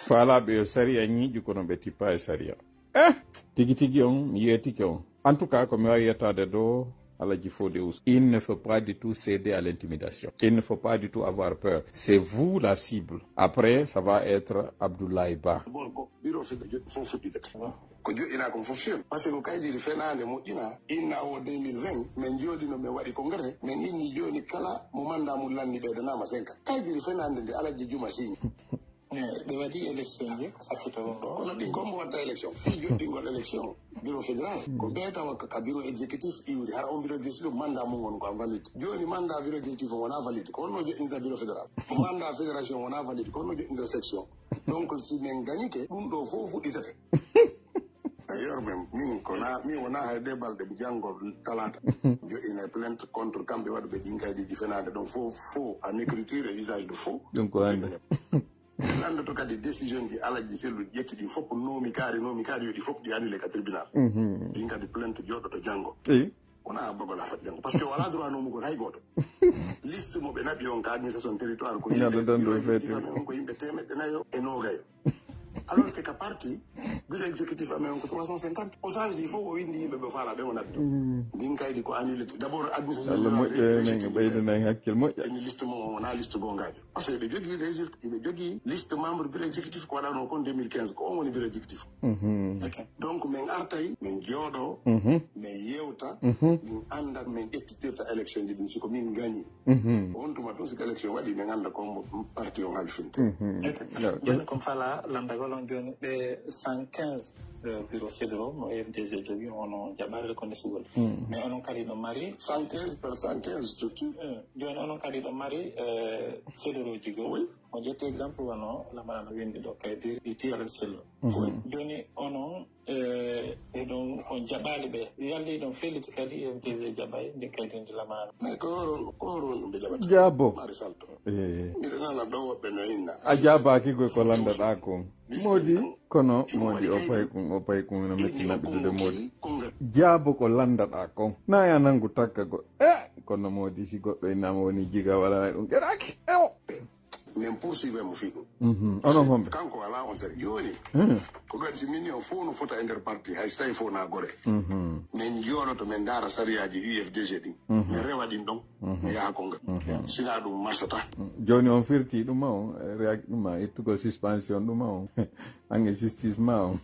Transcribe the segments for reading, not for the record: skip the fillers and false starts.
Fala be saria ñiiju kono ɓe tippa e saria tigi tigi on mi yetike on en tout cas comme wawi yettade do Aladji Fodé Ousso, il ne faut pas du tout céder à l'intimidation, il ne faut pas du tout avoir peur, c'est vous la cible. Après ça va être Abdoulaye Ba. Ko joɗɗina kon fof fewi par ce que kayɗiri fenade moƴƴina inna o 2020 min jooɗino min waɗi congrès min inni joni kala mo manda mum lanni ɓeydanama 5 kayɗiri fenade nde Aladji Juma signi ɓe waɗi élection ji sakkito ɗum ɗo kono ɗin kombo watta élection fi joɗɗingol élection bureau fédéral ko ɓeytawa ka bureau exécutif iwri hara on bureau exécutif ɗum manda mum won ko a valide joni manda bureau exécutif on wona valide ko honno joɗɗinta bureau fédéral manda fédération wona valide ko honno joɗɗinta section donc si min gañike ɗum ɗo fof fuɗɗitete d'ailleurs même min kona mi wona hayde balɗe ɓe janngol talata joɗɗina plainte contre kamɓe waɗuɓe ɗin kayɗiji fenade ɗon faux en écriture et usage de faux ɗum ko ande landoto kadi décision ji Aladji Sellu ƴetti ɗi fof nomi kaari yo ɗi fof ɗi annule ka tribunal ɗin kadi plainte joɗoto janngo wona bagol ha fati janngo par ce que wala droit nomugol hay goto liste mo ɓe naɓi on ka administration territoire ko yimɓe ko yimɓe temeɗɗe nayo e nogayo alors que ka parti bureau exécutif amen on ko 350 o change il faut o windi yimɓe ɓe faala ɓe o naɓi ndin kaydi ko annulé d' abord Allah moƴƴe ɓeydanen hakkille moƴƴa eni liste mo wona liste gongajo par ce que ɓe jogui résultat ɓe jogui liste membre bureau exécutif ko waɗano kon 2015 ko on woni bureau exécutif donc min artay min jooɗo min yewta min anda min ƴettitirta élection ji ɗin siko min gagni on tuma ɗum siko élection waɗi min anda ko parti on halfinte joni kom fala landagol on joni ɓe 115 bureau fédéraux no FDG jogui ono jaɓare reconnaissable mais onon kadi ɗo mari 115 par 115 structure joni onon kadi ɗo mari fédéraux ji goo on ƴetti exemple wono lamarano windi ɗo kaydi iti Aladji Sellu joni onon eɗon on jaɓali ɓe yalli ɗon feliti kadi FDG jaɓay nde kaydinde lamarano mais ko horon ɓe jaɓata jaabo mari salto mbiɗa nana ɗo woɓɓe no inna a jaabaki koy ko landaɗa ko modi kono modi o pay kum no metti naɓitude modi jaabo ko landaɗa kon na ya nangu takka go kono modi si goɗɗo innama woni jiga wala ɗum geraki min poursuive mo fi ɗum onon homɓe kanko wala on sari joni ko gadi si min o fof no fota e nder parti hay so tawi fof na gore min jooɗoto min daara sariyaji UFDG ɗin min rewa ɗin ɗon mi yaha konga sina ɗum marsata joni on firti ɗuma on reaki ɗuma ittugol suspension ɗuma on ange justice ma on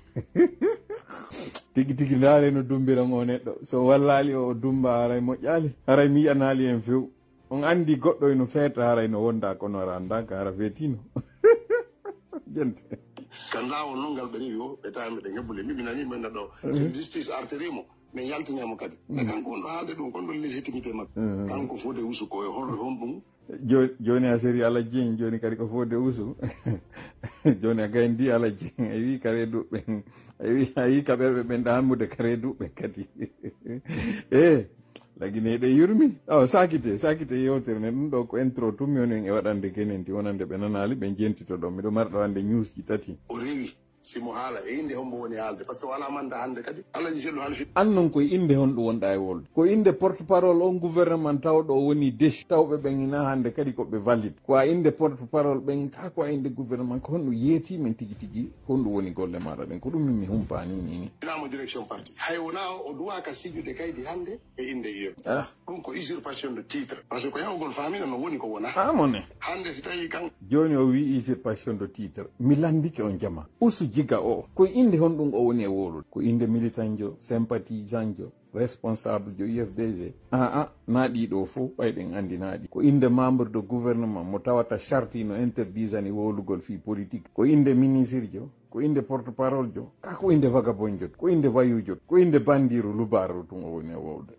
tigi tigi ndaare no dumbiran o neɗɗo so wallali o dumba haray moƴƴali haray mi yiyanali en few on andi goɗɗo eno feeta haray no wonda kono ara andaka hara feetino jente kan lawol noon ngal ɓe rewi o ɓe tawi meɗe ñabbule mi nani men ɗo so justice artirimo min yaltinemo kadi e kanko wonɗo haalde ɗum kon ɗon légitimité makko kanko Fodé Ousso ko e hon ɗum joni a séri Aladji en joni kadi ko Fodé Ousso joni a gayndi Aladji a wi kare duɓɓe a wi kaɓerɓe ɓen ɗa hammude kare duɓɓe kadi lagineɗe yurmi sakite yewtere ne ɗum ɗo ko intro tummi woni en e waɗande kenenti wonande ɓe nanali ɓe jentito ɗon miɗo marɗo hande news ji tati o rewi simo haala e inde hombo woni haalde par ce que wala manda hande kadi Aladji Sellu halfi annon koye inde honɗo wonɗa e wolde ko inde porte parole on gouvernement tawɗo woni déch tawɓe ɓen ina hande kadi koɓe valide ko a inde porte parole ɓen ka ko a inde gouvernement ko honɗum yeeti min tigui tigui honɗum woni golle maɗa ɗen ko ɗum min mi humpani ni inamo direction parti hay wona o duwaka sijude kaydi hande e inde yeeru ɗum ko usurpation de titre par ce que ko yawgol famina no woni ko wona amone hande si tawi kan joni o wi usurpation de titre mi landike on jama Ousso jiga o ko inde honɗum o woni e wolude ko inde militant jo sympathisant jo responsable jo UFDG na ɗiɗo fof ɓayɗen andi naɗi ko inde membre de gouvernement mo tawata charte no interdisani wolugol fi politique ko inde ministre jo ko inde porte parole jo ka ko inde vagabond jot ko inde vayu jot ko inde bandiru lubaro tun o woni e wolude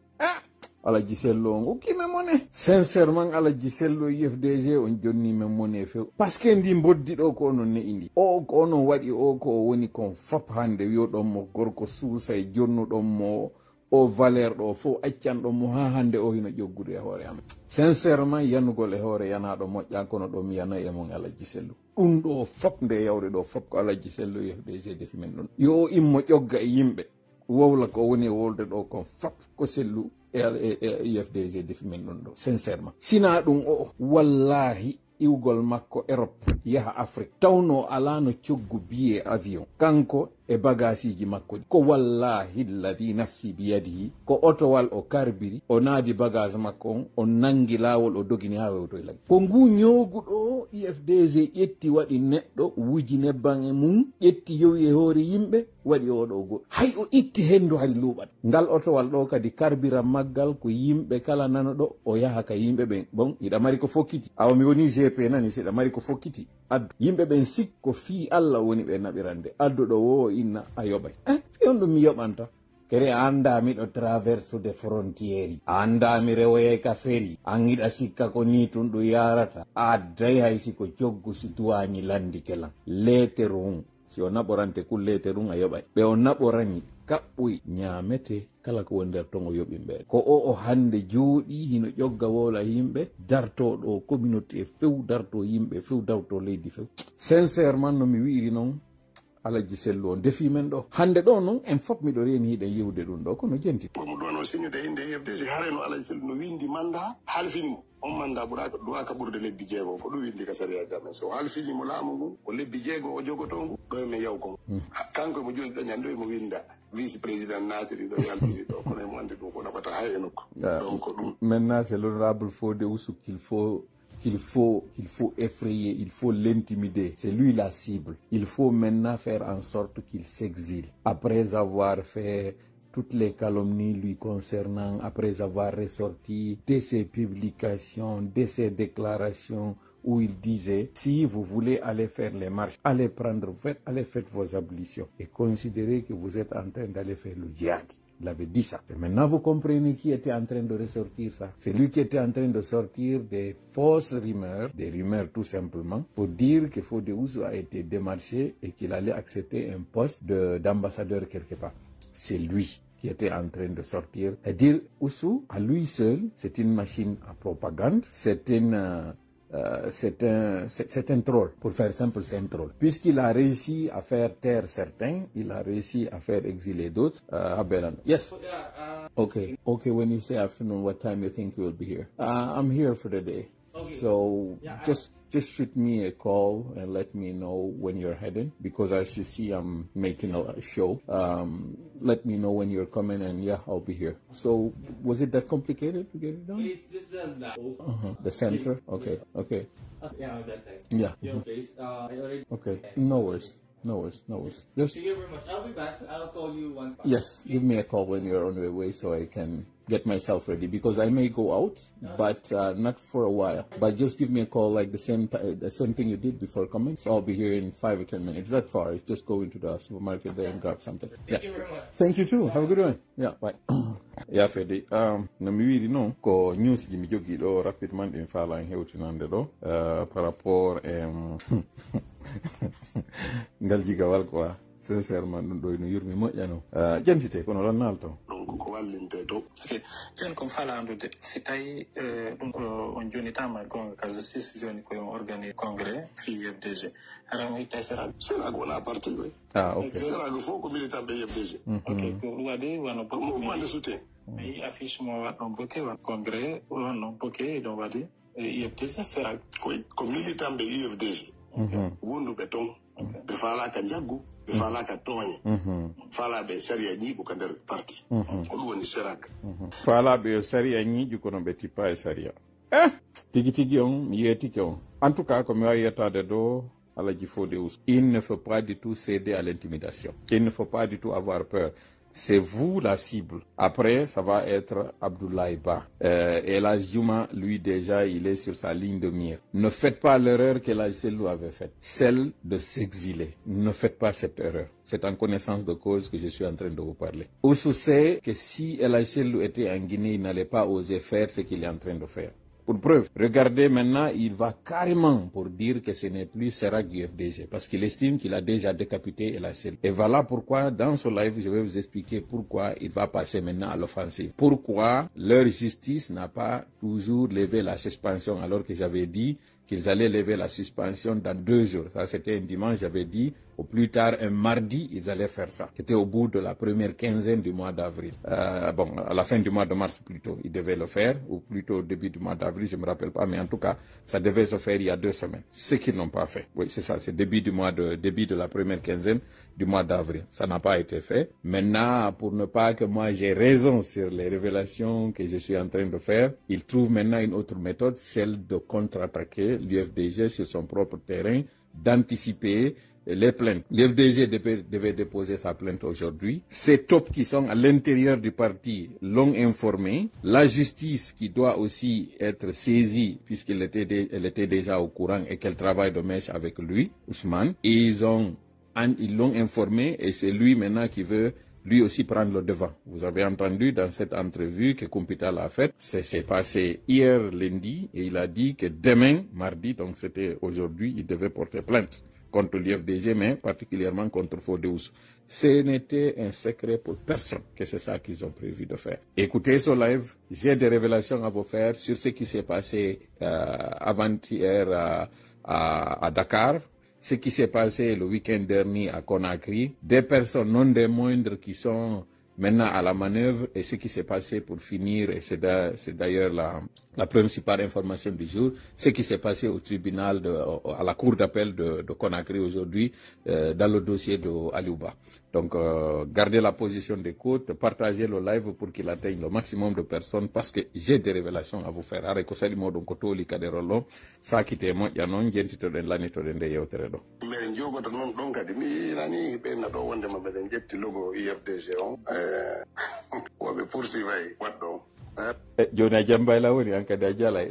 Aladji Sellu on hokkime mone sincèrement Aladji Sellu UFDG on jonnime mone few par ce que ndi boddi ɗo ko onon ne'i ndi o ko onon waɗi o ko woni kon fop hande wiyoɗon mo gorko suusa e jonnuɗon mo o valeur ɗo fof accanɗon mo ha hande o hino ƴoggudu e hoore am sincèrement yanugol e hoore yanaɗo moƴƴa kono ɗo mi yana e mon Aladji Sellu ɗum ɗo fop nde yawde ɗo fop ko Aladji Sellu UFDG defi men ɗon yo immo ƴogga e yimɓe wowla ko woni e wolde ɗo kon fop ko Sellu e UFDG defi men ɗon ɗo sincèrement sina ɗum o wallahi iwgol makko Europe yaha Afrique tawno alano coggu biye avion kanko e bagasiji makko ko wallahi alladi nafsi biyadihi ko otowal o karbiri o naadi bagage makko on o nangi lawol o dogini ha wewto lagi ko ngu ñoguɗo IFDG ƴetti waɗi neɗɗo wuji nebban e mum ƴetti yowi e hoore yimɓe waɗi oɗo go hay o itti hendu hay luuɓat ngal otowal ɗo kadi karbira maggal ko yimɓe kala nanoɗo o yaha ka yimɓe ɓen bon iɗa mari ko fokkiti awa mi woni GP nani seɗa mari ko fokkiti addu yimɓe ɓen sikko fii Allah woni ɓe naɓirande adduɗo wo inna a yoɓay fi on ɗum mi yoɓanta kere a andami ɗo traverse de frontiére a andami rewoyay ka feri an giɗa sikka ko ni tun ɗum yarata a adday hay siko coggu si duwañi landi kelan leterum si o naɓorante ku leterum a yoɓay ɓe o naɓorani kaɓɓoy ñamete kala ko woni nder ton o yoɓi mbeɗe ko o hande jooɗi hino ƴogga wola yimɓe dartoɗo communauté few darto yimɓe few darto leydi few sincèrement no mi wiiri noon alaji sellu o defi men ɗo hande ɗo noon en fof miɗo reeni hiɗen yewde ɗum ɗo kono jenti komo ɗo no signide inde yefdeji hareno alaji sellu no windi manda halfinimo on manda ɓuraka duwaka ɓurde lebbi jeego ko ɗum windi ka sariya jamen so halfinimo laamu ngu ko lebbi jeego o jogoto ngu ɗo men yaw kon kanko mo joni ɗo ñande mo winda vice président natiri ɗo yaltiri ɗo kono emo andi ɗum ko naɓata hay e nokku donc ɗum maintenant c'est l'honorable Fodé Oussou qu'il faut effrayer, il faut l'intimider. C'est lui la cible. Il faut maintenant faire en sorte qu'il s'exile. Après avoir fait toutes les calomnies lui concernant, après avoir ressorti de ses publications, de ses déclarations, où il disait, si vous voulez aller faire les marches, allez faire vos ablutions et considérez que vous êtes en train d'aller faire le djihad. Il avait dit ça. Et maintenant, vous comprenez qui était en train de ressortir ça. C'est lui qui était en train de sortir des fausses rumeurs, des rumeurs tout simplement, pour dire que Fodé Oussou a été démarché et qu'il allait accepter un poste d'ambassadeur quelque part. C'est lui qui était en train de sortir. Et dire Oussou, à lui seul, c'est une machine à propagande, c'est un troll. Pour faire simple, c'est un troll. Puisqu'il a réussi à faire taire certains, il a réussi à faire exiler d'autres. Yes. Okay. When you say afternoon, what time you think you will be here? I'm here for the day. Okay. So just shoot me a call and let me know when you're heading, because as you see, I'm making a show. Let me know when you're coming, and yeah, I'll be here. So was it that complicated to get it done? It's just the center. Okay. Yeah, that's it. Yeah. Please. I already. Okay. No worries. Just Thank you very much. I'll be back. I'll call you once. yes, give me a call when you're on your way so I can get myself ready, because I may go out, but not for a while. But just give me a call like the same thing you did before coming. So I'll be here in 5 or 10 minutes. That far. Just go into the supermarket there and grab something. Thank you very much. Thank you too. Have a good one. Yeah, bye. Yeah, Fede. No mi wiiri non ko news ji mi jogi ɗo rapidement ɗin faala en hewtinande ɗo par rapport ngal jigawal quoi. Sincèrement ɗum ɗo no yurmi moƴƴano jantite kono ɗon naalto donc ko wallinte to ok jon kon fala andude si tawi ɗum on jonitama gonga ka justice joni koyon organise congrès fi FDG haran itta serag wona parti ɓe ok serag fof ko militant ɓe FDG ok ko ɗum waɗi wano ko mouvement de soutien mi affiche mo waɗɗon boke wan congrès wonnon boke ɗon waɗi FDG serag oui ko militant ɓe UFDG wonduɓe ton ɓe falaka jaggu ɓe falaka tooñe faalaɓe sariya ñiiɓu ka nder parti ko ɗum woni serak faalaɓe yo sariya ñiiƴu kono ɓe tippa e sariya tigi tigi on mi yeetike on en tout cas ko mi wawi yettade ɗo Alaji Fodé Oussou, il ne faut pas du tout céder à l'intimidation, il ne faut pas du tout avoir peur. C'est vous la cible. Après, ça va être Abdoulaye Ba. Et la Juma, lui déjà, il est sur sa ligne de mire. Ne faites pas l'erreur que la Selou avait faite, celle de s'exiler. Ne faites pas cette erreur. C'est en connaissance de cause que je suis en train de vous parler. Oussou sait que si El Selou était en Guinée, il n'allait pas oser faire ce qu'il est en train de faire. Pour preuve, regardez maintenant, il va carrément pour dire que ce n'est plus Serak du FDG, parce qu'il estime qu'il a déjà décapité El Selou. Et voilà pourquoi, dans ce live, je vais vous expliquer pourquoi il va passer maintenant à l'offensive. Pourquoi leur justice n'a pas toujours levé la suspension, alors que j'avais dit qu'ils allaient lever la suspension dans 2 jours. Ça, c'était un dimanche, j'avais dit, au plus tard, un mardi, ils allaient faire ça. C'était au bout de la première quinzaine du mois d'avril. Bon, à la fin du mois de mars plutôt, ils devaient le faire, ou plutôt au début du mois d'avril, je me rappelle pas, mais en tout cas, ça devait se faire il y a 2 semaines. Ce qu'ils n'ont pas fait. Oui, c'est ça, c'est début de la première quinzaine du mois d'avril. Ça n'a pas été fait. Maintenant, pour ne pas que moi j'ai raison sur les révélations que je suis en train de faire, ils trouvent maintenant une autre méthode, celle de contre-attaquer l'UFDG sur son propre terrain, d'anticiper les plaintes. L'UFDG devait déposer sa plainte aujourd'hui. Ces tops qui sont à l'intérieur du parti l'ont informé. La justice qui doit aussi être saisie puisqu'elle était déjà au courant et qu'elle travaille de mèche avec lui, Ousmane. Et ils l'ont informé et c'est lui maintenant qui veut lui aussi prendre le devant. Vous avez entendu dans cette entrevue que Kumpita l'a faite. C'est passé hier lundi et il a dit que demain, mardi, donc c'était aujourd'hui, il devait porter plainte contre l'UFDG, mais particulièrement contre Fodéus. Ce n'était un secret pour personne que c'est ça qu'ils ont prévu de faire. Écoutez ce live, j'ai des révélations à vous faire sur ce qui s'est passé avant-hier à Dakar, ce qui s'est passé le week-end dernier à Conakry, des personnes non des moindres qui sont maintenant à la manœuvre et ce qui s'est passé pour finir, et c'est d'ailleurs la principale information du jour, ce qui s'est passé au tribunal, à la cour d'appel de Conakry aujourd'hui, dans le dossier de Aliouba. Donc, gardez la position d'écoute, partagez le live pour qu'il atteigne le maximum de personnes parce que j'ai des révélations à vous faire. Areko salimo don ko toli kaderolo, sakite mo yanon jentito den lanito den de yewtere do. Mais njogoto non don kadi mi nani be na do wonde ma be jetti logo IFDG on wobe poursuivre waddo jona jambay la woni an kadi jalay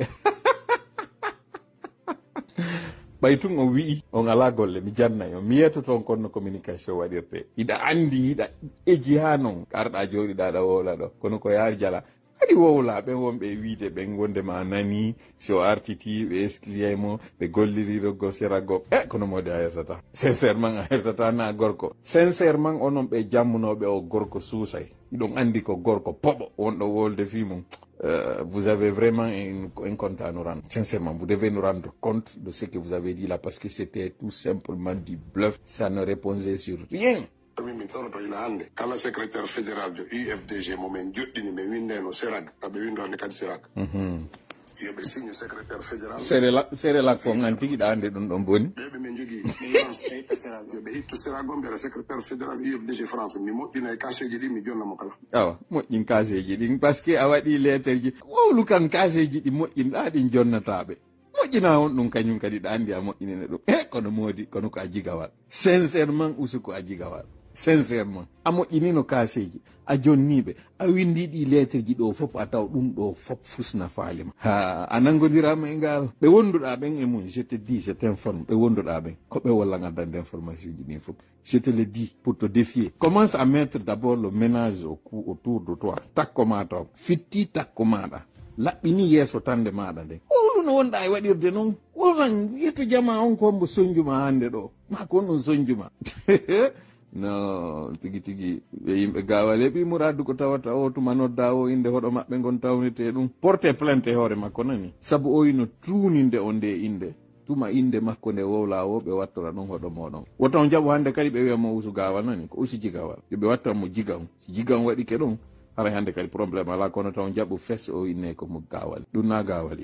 ɓaytun o wi'i on ala golle mi jannayo mi yiyata toon konno communication waɗirte iɗa andi iɗa eji ha noon arɗa joɗiɗa ɗa wowla ɗo kono ko yaari jala haɗi wowla ɓen wonɓe wiide ɓen wondema nani so artiti ɓe escliyaymo ɓe gollirirogo serago kono mode a hersata sincèrement a hersata na gorko sincèrement onon ɓe jammunoɓe o gorko suusay iɗon andi ko gorko poɓo wonɗo wolde fi mum. Vous avez vraiment un compte à nous rendre. Sincèrement, vous devez nous rendre compte de ce que vous avez dit là parce que c'était tout simplement du bluff. Ça ne répondait sur rien. min toroto ila hande kala secrétaire fédéral de UFDG momen joɗɗini ɓe windeno Sérac aɓe windode kadi Sérac yoɓe signe secrétaire fédéral Séréla ko an tiguiɗa hande ɗum ɗon boni ɓeɓe min jogui yoɓe hitto Sérac on mbiyata secrétaire fédéral UFDG France mi moƴƴina e caseji ɗi mi jonnamo kala awa moƴƴin caseji ɗin par ce que a waɗi lettre ji wowlu kan caseji ɗi moƴƴinɗa ɗin jonnataɓe moƴƴina on ɗum kañum kadi ɗa andi a moƴƴinene ɗum kono modi kono ko a jigawal sincèrement usu ko a jigawal sincèrement a moƴƴinino kaseji a jonniɓe a windi ɗi lettre ji ɗo fof a taw ɗum ɗo fof fusna faalima ha a nangodirama e ngal ɓe wonduɗa ɓen e mum je te dis je t'informe ɓe wonduɗa ɓen ko ɓe walla gaddande information ji ɗin fof je te le dis pour te défier commence à mettre d'abord le ménage autour de toi takko ma taw fitti takko maɗa laɓɓini yeeso tande maɗa nde wowlu no wonɗa e waɗirde noon wonan yetto jama on ko mbo soñjuma hande ɗo ma ko on ɗon soñjuma no tigi ɓe yimɓe gawal heɓi muradu ko tawata o tuma nodda o inde hoɗo maɓɓe gon tawnete ɗum porte plainte e hoore makko nani saabu o yino tuninde o nde inde tuma inde makko nde wowla o ɓe wattora ɗum hoɗo moɗon woton jaɓo hande kadi ɓe wiyamo usu gawal nani ko usi jigawal yoɓe wattan mo jigan si jigan waɗi ke ɗum haray hande kadi probléme ala kono taw jaɓu fes o inne ko mo gawal ɗum na gawal